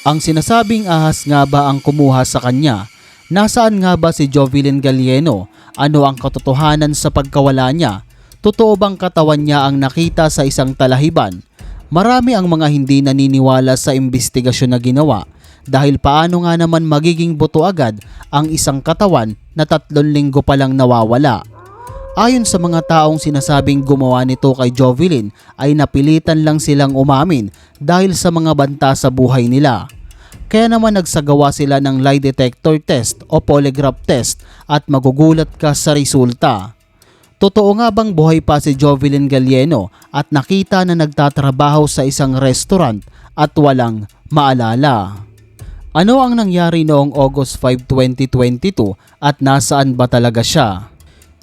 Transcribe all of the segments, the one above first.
Ang sinasabing ahas nga ba ang kumuha sa kanya? Nasaan nga ba si Jovelyn Galieno? Ano ang katotohanan sa pagkawala niya? Totoo bang katawan niya ang nakita sa isang talahiban? Marami ang mga hindi naniniwala sa imbestigasyon na ginawa dahil paano nga naman magiging buto agad ang isang katawan na 3 linggo pa lang nawawala. Ayon sa mga taong sinasabing gumawa nito kay Jovelyn ay napilitan lang silang umamin dahil sa mga banta sa buhay nila. Kaya naman nagsagawa sila ng lie detector test o polygraph test at magugulat ka sa resulta. Totoo nga bang buhay pa si Jovelyn Galieno at nakita na nagtatrabaho sa isang restaurant at walang maalala? Ano ang nangyari noong August 5, 2022 at nasaan ba talaga siya?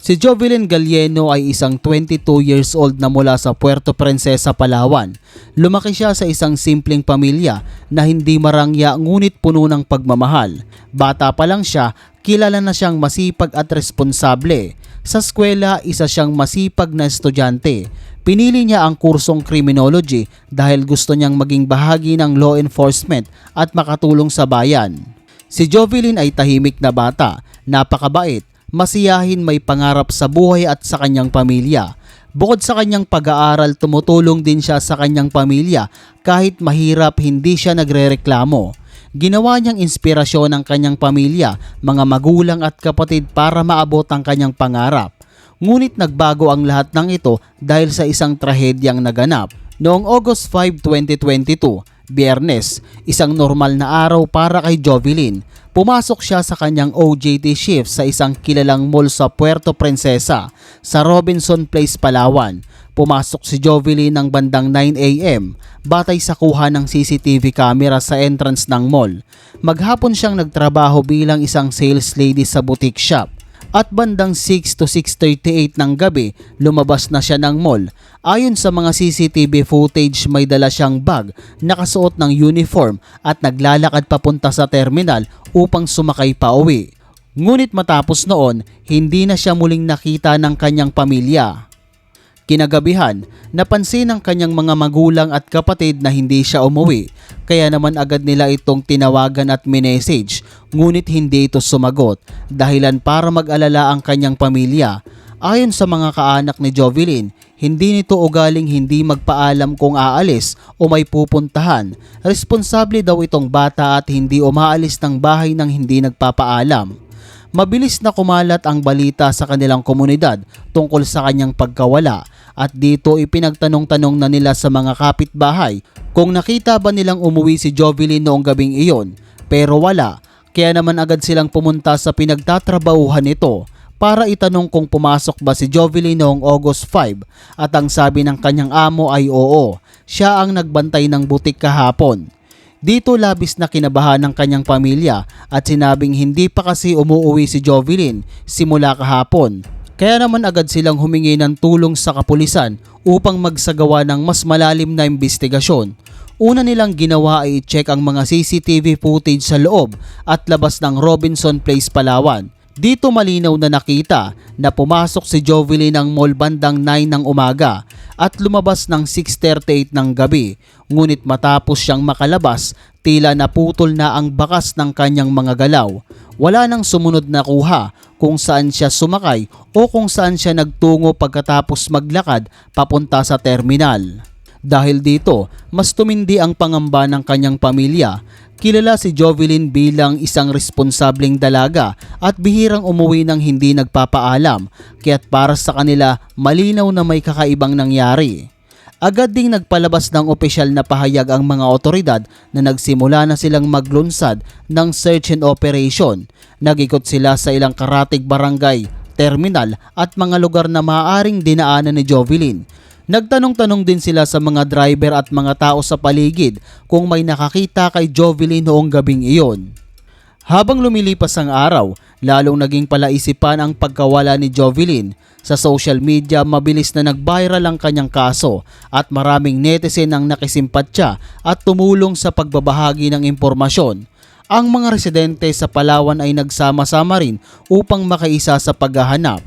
Si Jovelyn Galieno ay isang 22 years old na mula sa Puerto Princesa, Palawan. Lumaki siya sa isang simpleng pamilya na hindi marangya ngunit puno ng pagmamahal. Bata pa lang siya, kilala na siyang masipag at responsable. Sa eskwela, isa siyang masipag na estudyante. Pinili niya ang kursong criminology dahil gusto niyang maging bahagi ng law enforcement at makatulong sa bayan. Si Jovelyn ay tahimik na bata, napakabait, masiyahin, may pangarap sa buhay at sa kanyang pamilya. Bukod sa kanyang pag-aaral, tumutulong din siya sa kanyang pamilya kahit mahirap, hindi siya nagrereklamo. Ginawa niyang inspirasyon ang kanyang pamilya, mga magulang at kapatid para maabot ang kanyang pangarap. Ngunit nagbago ang lahat ng ito dahil sa isang trahedyang naganap. Noong August 5, 2022, Biyernes, isang normal na araw para kay Jovelyn. Pumasok siya sa kanyang OJT shift sa isang kilalang mall sa Puerto Princesa sa Robinson Place, Palawan. Pumasok si Jovelyn ng bandang 9 AM batay sa kuha ng CCTV camera sa entrance ng mall. Maghapon siyang nagtrabaho bilang isang sales lady sa boutique shop. At bandang 6 to 6:38 ng gabi, lumabas na siya ng mall. Ayon sa mga CCTV footage, may dala siyang bag, nakasuot ng uniform at naglalakad papunta sa terminal upang sumakay pa uwi. Ngunit matapos noon, hindi na siya muling nakita ng kanyang pamilya. Kinagabihan, napansin ng kanyang mga magulang at kapatid na hindi siya umuwi, kaya naman agad nila itong tinawagan at minessage, ngunit hindi ito sumagot, dahilan para mag-alala ang kanyang pamilya. Ayon sa mga kaanak ni Jovelyn, hindi nito ugaling hindi magpaalam kung aalis o may pupuntahan. Responsable daw itong bata at hindi umaalis ng bahay nang hindi nagpapaalam. Mabilis na kumalat ang balita sa kanilang komunidad tungkol sa kanyang pagkawala at dito ipinagtanong-tanong na nila sa mga kapitbahay kung nakita ba nilang umuwi si Jovelyn noong gabing iyon, pero wala. Kaya naman agad silang pumunta sa pinagtatrabahuhan nito para itanong kung pumasok ba si Jovelyn noong August 5 at ang sabi ng kanyang amo ay oo, siya ang nagbantay ng butik kahapon. Dito labis na kinabahan ng kanyang pamilya at sinabing hindi pa kasi umuuwi si Jovelyn simula kahapon. Kaya naman agad silang humingi ng tulong sa kapulisan upang magsagawa ng mas malalim na investigasyon. Una nilang ginawa ay i-check ang mga CCTV footage sa loob at labas ng Robinson Place, Palawan. Dito malinaw na nakita na pumasok si Jovelyn ng mall bandang 9 ng umaga at lumabas ng 6:38 ng gabi. Ngunit matapos siyang makalabas, tila naputol na ang bakas ng kanyang mga galaw. Wala nang sumunod na kuha kung saan siya sumakay o kung saan siya nagtungo pagkatapos maglakad papunta sa terminal. Dahil dito, mas tumindi ang pangamba ng kanyang pamilya. Kilala si Jovelyn bilang isang responsableng dalaga at bihirang umuwi ng hindi nagpapaalam, kaya't para sa kanila malinaw na may kakaibang nangyari. Agad ding nagpalabas ng opisyal na pahayag ang mga otoridad na nagsimula na silang maglunsad ng search and operation. Nag-ikot sila sa ilang karatig barangay, terminal at mga lugar na maaaring dinaanan ni Jovelyn. Nagtanong-tanong din sila sa mga driver at mga tao sa paligid kung may nakakita kay Jovelyn noong gabing iyon. Habang lumilipas ang araw, lalong naging palaisipan ang pagkawala ni Jovelyn. Sa social media, mabilis na nag-viral ang kanyang kaso at maraming netizen ang nakisimpatya at tumulong sa pagbabahagi ng impormasyon. Ang mga residente sa Palawan ay nagsama-sama rin upang makaisa sa paghahanap.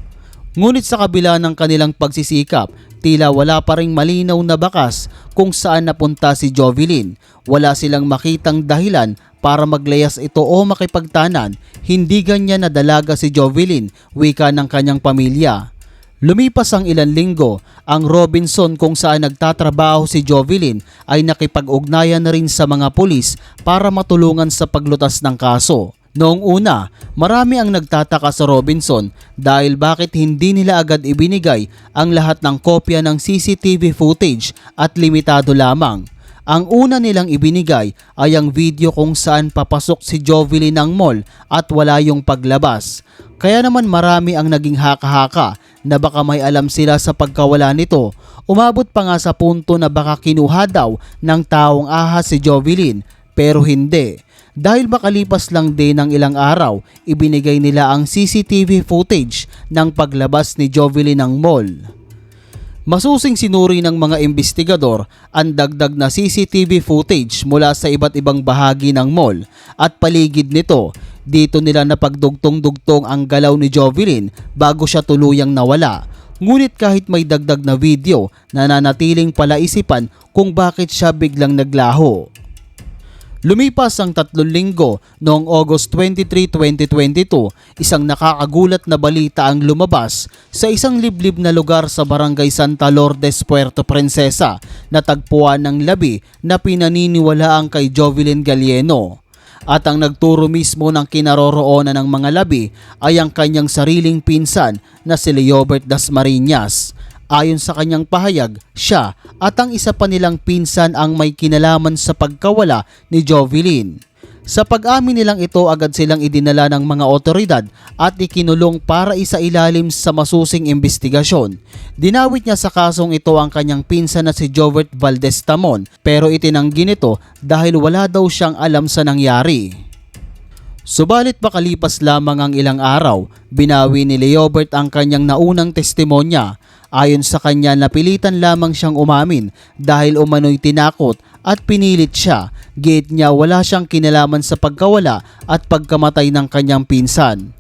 Ngunit sa kabila ng kanilang pagsisikap, tila wala pa ring malinaw na bakas kung saan napunta si Jovelyn. Wala silang makitang dahilan para maglayas ito o makipagtanan. Hindi ganyan na dalaga si Jovelyn, wika ng kanyang pamilya. Lumipas ang ilang linggo, ang Robinson kung saan nagtatrabaho si Jovelyn ay nakipag-ugnayan na rin sa mga pulis para matulungan sa paglutas ng kaso. Noong una, marami ang nagtataka sa Robinson dahil bakit hindi nila agad ibinigay ang lahat ng kopya ng CCTV footage at limitado lamang. Ang una nilang ibinigay ay ang video kung saan papasok si Jovelyn ng mall at wala yung paglabas. Kaya naman marami ang naging haka-haka na baka may alam sila sa pagkawala nito. Umabot pa nga sa punto na baka kinuha daw ng taong ahas si Jovelyn, pero hindi. Dahil makalipas lang din ng ilang araw, ibinigay nila ang CCTV footage ng paglabas ni Jovelyn ng mall. Masusing sinuri ng mga investigador ang dagdag na CCTV footage mula sa iba't ibang bahagi ng mall at paligid nito. Dito nila napagdugtong-dugtong ang galaw ni Jovelyn bago siya tuluyang nawala. Ngunit kahit may dagdag na video, nananatiling palaisipan kung bakit siya biglang naglaho. Lumipas ang 3 linggo noong August 23, 2022, isang nakakagulat na balita ang lumabas sa isang liblib na lugar sa Barangay Santa Lourdes, Puerto Princesa na tagpuan ng labi na pinaniniwalaang kay Jovelyn Galieno. At ang nagturo mismo ng kinaroroonan ng mga labi ay ang kanyang sariling pinsan na si Leobert Dasmariñas. Ayon sa kanyang pahayag, siya at ang isa pa nilang pinsan ang may kinalaman sa pagkawala ni Jovelyn. Sa pag-amin nilang ito, agad silang idinala ng mga otoridad at ikinulong para isailalim sa masusing investigasyon. Dinawit niya sa kasong ito ang kanyang pinsan na si Jovert Valdez Tamon, pero itinanggi nito dahil wala daw siyang alam sa nangyari. Subalit makalipas lamang ang ilang araw, binawi ni Leobert ang kanyang naunang testimonya. Ayon sa kanya, napilitan lamang siyang umamin dahil umano'y tinakot at pinilit siya. Giit niya wala siyang kinalaman sa pagkawala at pagkamatay ng kanyang pinsan.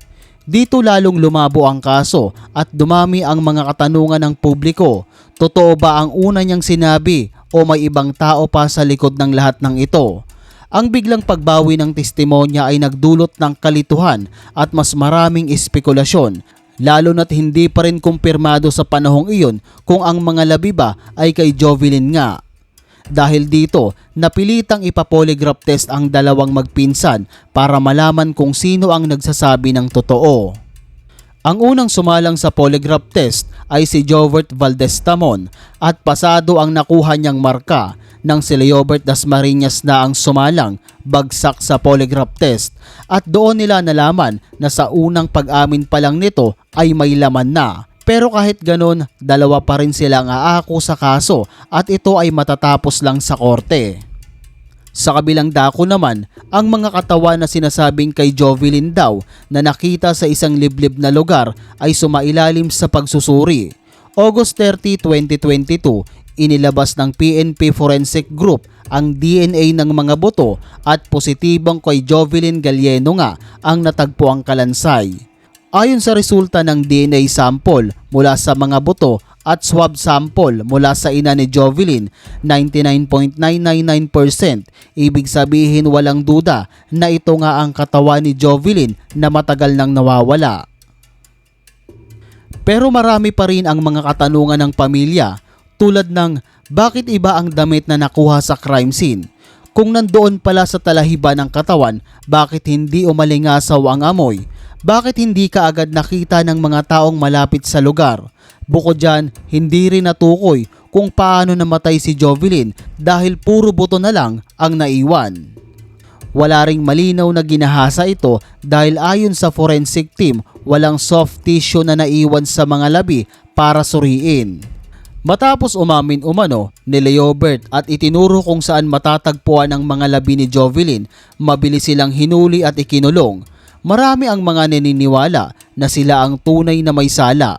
Dito lalong lumabo ang kaso at dumami ang mga katanungan ng publiko. Totoo ba ang una niyang sinabi o may ibang tao pa sa likod ng lahat ng ito? Ang biglang pagbawi ng testimonya ay nagdulot ng kalituhan at mas maraming espekulasyon. Lalo na't hindi pa rin kumpirmado sa panahong iyon kung ang mga labi ba ay kay Jovelyn nga. Dahil dito, napilitang ipapolygraph test ang dalawang magpinsan para malaman kung sino ang nagsasabi ng totoo. Ang unang sumalang sa polygraph test ay si Jovert Valdez Tamon at pasado ang nakuha niyang marka. Nang si Leobert Dasmariñas na ang sumalang, bagsak sa polygraph test at doon nila nalaman na sa unang pag-amin pa lang nito ay may laman na. Pero kahit ganon, dalawa pa rin silang aako sa kaso at ito ay matatapos lang sa korte. Sa kabilang dako naman, ang mga katawan na sinasabing kay Jovelyn daw na nakita sa isang liblib na lugar ay sumailalim sa pagsusuri. August 30, 2022, inilabas ng PNP Forensic Group ang DNA ng mga buto at positibong kay Jovelyn Galieno nga ang natagpuang kalansay. Ayon sa resulta ng DNA sample mula sa mga buto at swab sample mula sa ina ni Jovelyn, 99.999%, ibig sabihin walang duda na ito nga ang katawan ni Jovelyn na matagal nang nawawala. Pero marami pa rin ang mga katanungan ng pamilya tulad ng bakit iba ang damit na nakuha sa crime scene? Kung nandoon pala sa talahiban ng katawan, bakit hindi umalingasaw ang amoy? Bakit hindi kaagad nakita ng mga taong malapit sa lugar? Bukod dyan, hindi rin natukoy kung paano namatay si Jovelyn dahil puro buto na lang ang naiwan. Wala ring malinaw na ginahasa ito dahil ayon sa forensic team, walang soft tissue na naiwan sa mga labi para suriin. Matapos umamin umano ni Leobert at itinuro kung saan matatagpuan ang mga labi ni Jovelyn, mabilis silang hinuli at ikinulong. Marami ang mga naniniwala na sila ang tunay na may sala.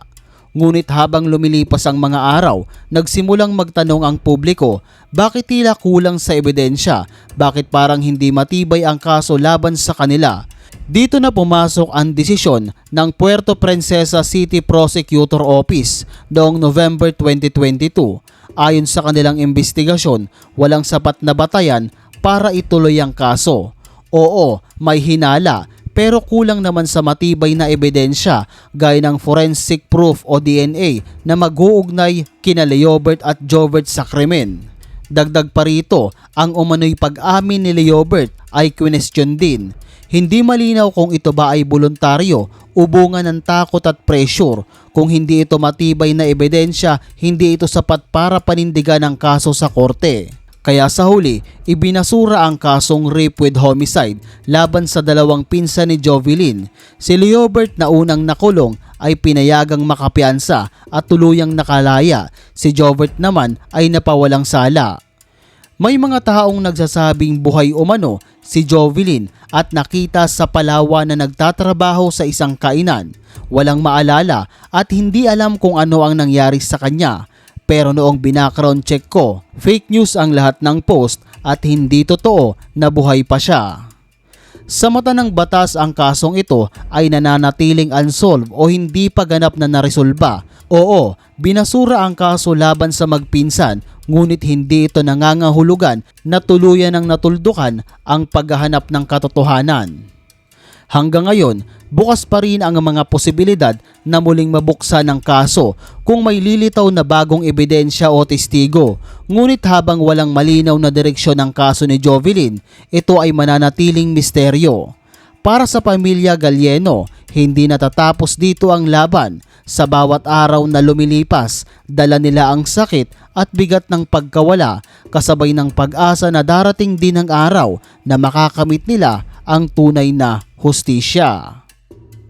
Ngunit habang lumilipas ang mga araw, nagsimulang magtanong ang publiko, bakit tila kulang sa ebidensya? Bakit parang hindi matibay ang kaso laban sa kanila? Dito na pumasok ang desisyon ng Puerto Princesa City Prosecutor Office noong November 2022. Ayon sa kanilang investigasyon, walang sapat na batayan para ituloy ang kaso. Oo, may hinala pero kulang naman sa matibay na ebidensya gaya ng forensic proof o DNA na mag-uugnay kina Leobert at Jovert sa krimen. Dagdag pa rito, ang umano'y pag-amin ni Leobert ay question din. Hindi malinaw kung ito ba ay voluntaryo o bunga ng takot at pressure. Kung hindi ito matibay na ebidensya, hindi ito sapat para panindigan ang kaso sa korte. Kaya sa huli, ibinasura ang kasong rape with homicide laban sa dalawang pinsan ni Jovelyn. Si Leobert na unang nakulong ay pinayagang makapiansa at tuluyang nakalaya. Si Jovert naman ay napawalang sala. May mga taong nagsasabing buhay umano si Jovelyn at nakita sa Palawan na nagtatrabaho sa isang kainan. Walang maalala at hindi alam kung ano ang nangyari sa kanya. Pero noong binackground check ko, fake news ang lahat ng post at hindi totoo na buhay pa siya. Sa mata ng batas, ang kasong ito ay nananatiling unsolved o hindi pa ganap na naresolba. Oo, binasura ang kaso laban sa magpinsan, ngunit hindi ito nangangahulugan na tuluyan ng natuldukan ang paghahanap ng katotohanan. Hanggang ngayon, bukas pa rin ang mga posibilidad na muling mabuksan ang kaso kung may lilitaw na bagong ebidensya o testigo. Ngunit habang walang malinaw na direksyon ng kaso ni Jovelyn, ito ay mananatiling misteryo. Para sa pamilya Galieno, hindi natatapos dito ang laban. Sa bawat araw na lumilipas, dala nila ang sakit at bigat ng pagkawala, kasabay ng pag-asa na darating din ang araw na makakamit nila ang tunay na hustisya.